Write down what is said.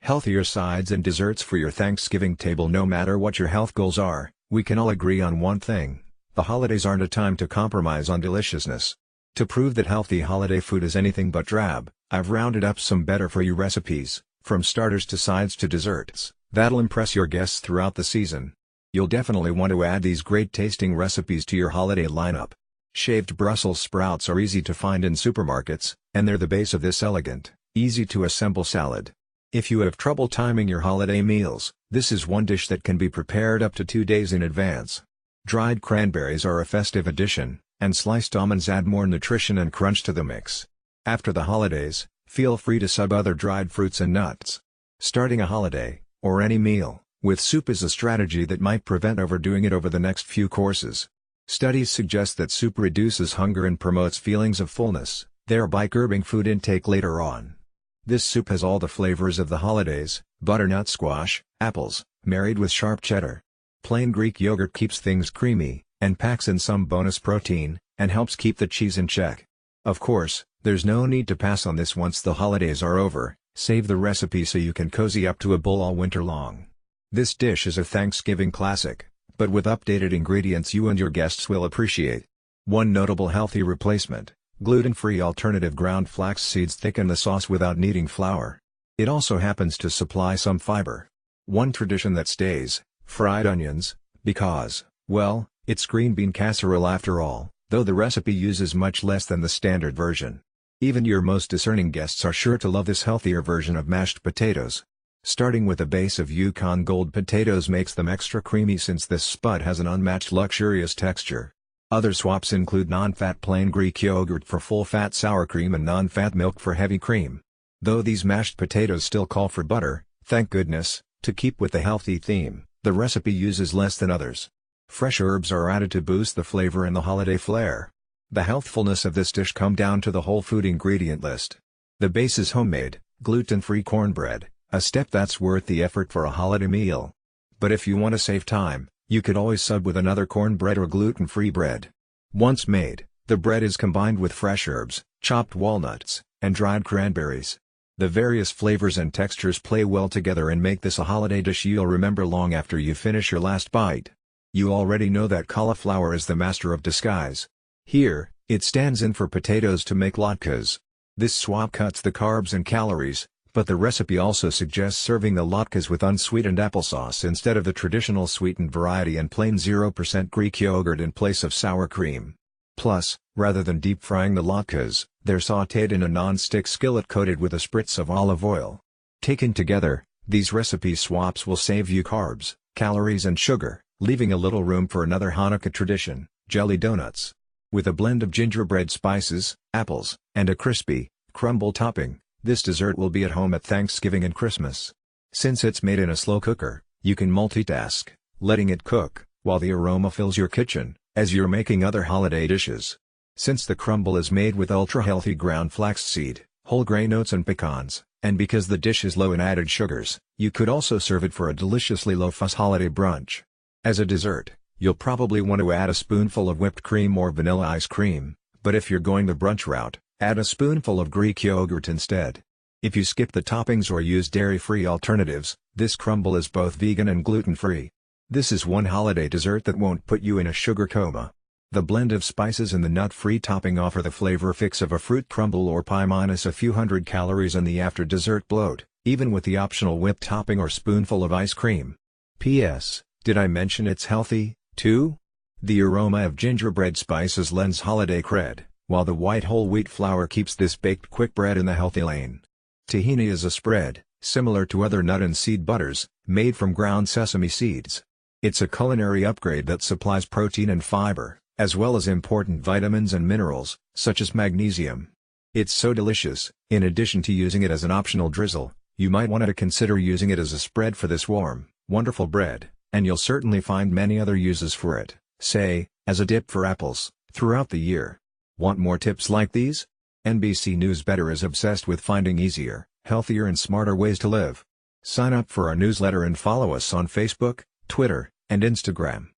Healthier sides and desserts for your Thanksgiving table. No matter what your health goals are, we can all agree on one thing: the holidays aren't a time to compromise on deliciousness. To prove that healthy holiday food is anything but drab, I've rounded up some better-for-you recipes, from starters to sides to desserts, that'll impress your guests throughout the season. You'll definitely want to add these great-tasting recipes to your holiday lineup. Shaved Brussels sprouts are easy to find in supermarkets, and they're the base of this elegant, easy-to-assemble salad. If you have trouble timing your holiday meals, this is one dish that can be prepared up to 2 days in advance. Dried cranberries are a festive addition, and sliced almonds add more nutrition and crunch to the mix. After the holidays, feel free to sub other dried fruits and nuts. Starting a holiday, or any meal, with soup is a strategy that might prevent overdoing it over the next few courses. Studies suggest that soup reduces hunger and promotes feelings of fullness, thereby curbing food intake later on. This soup has all the flavors of the holidays: butternut squash, apples, married with sharp cheddar. Plain Greek yogurt keeps things creamy, and packs in some bonus protein, and helps keep the cheese in check. Of course, there's no need to pass on this once the holidays are over. Save the recipe so you can cozy up to a bowl all winter long. This dish is a Thanksgiving classic, but with updated ingredients you and your guests will appreciate. One notable healthy replacement: gluten-free alternative ground flax seeds thicken the sauce without needing flour. It also happens to supply some fiber. One tradition that stays: fried onions, because, well, it's green bean casserole after all, though the recipe uses much less than the standard version. Even your most discerning guests are sure to love this healthier version of mashed potatoes. Starting with a base of Yukon Gold potatoes makes them extra creamy since this spud has an unmatched luxurious texture. Other swaps include non-fat plain Greek yogurt for full-fat sour cream and non-fat milk for heavy cream. Though these mashed potatoes still call for butter, thank goodness, to keep with the healthy theme, the recipe uses less than others. Fresh herbs are added to boost the flavor and the holiday flair. The healthfulness of this dish comes down to the whole food ingredient list. The base is homemade, gluten-free cornbread, a step that's worth the effort for a holiday meal. But if you want to save time, you could always sub with another cornbread or gluten-free bread. Once made, the bread is combined with fresh herbs, chopped walnuts, and dried cranberries. The various flavors and textures play well together and make this a holiday dish you'll remember long after you finish your last bite. You already know that cauliflower is the master of disguise. Here, it stands in for potatoes to make latkes. This swap cuts the carbs and calories, but the recipe also suggests serving the latkes with unsweetened applesauce instead of the traditional sweetened variety and plain 0% Greek yogurt in place of sour cream. Plus, rather than deep frying the latkes, they're sautéed in a non-stick skillet coated with a spritz of olive oil. Taken together, these recipe swaps will save you carbs, calories and sugar, leaving a little room for another Hanukkah tradition: jelly donuts. With a blend of gingerbread spices, apples, and a crispy, crumble topping, this dessert will be at home at Thanksgiving and Christmas. Since it's made in a slow cooker, you can multitask, letting it cook, while the aroma fills your kitchen, as you're making other holiday dishes. Since the crumble is made with ultra-healthy ground flaxseed, whole grain oats and pecans, and because the dish is low in added sugars, you could also serve it for a deliciously low-fuss holiday brunch. As a dessert, you'll probably want to add a spoonful of whipped cream or vanilla ice cream, but if you're going the brunch route, add a spoonful of Greek yogurt instead. If you skip the toppings or use dairy-free alternatives, this crumble is both vegan and gluten-free. This is one holiday dessert that won't put you in a sugar coma. The blend of spices and the nut-free topping offer the flavor fix of a fruit crumble or pie minus a few hundred calories and the after-dessert bloat, even with the optional whipped topping or spoonful of ice cream. P.S. Did I mention it's healthy, too? The aroma of gingerbread spices lends holiday cred, while the white whole wheat flour keeps this baked quick bread in the healthy lane. Tahini is a spread, similar to other nut and seed butters, made from ground sesame seeds. It's a culinary upgrade that supplies protein and fiber, as well as important vitamins and minerals, such as magnesium. It's so delicious, in addition to using it as an optional drizzle, you might want to consider using it as a spread for this warm, wonderful bread, and you'll certainly find many other uses for it, say, as a dip for apples, throughout the year. Want more tips like these? NBC News Better is obsessed with finding easier, healthier and smarter ways to live. Sign up for our newsletter and follow us on Facebook, Twitter, and Instagram.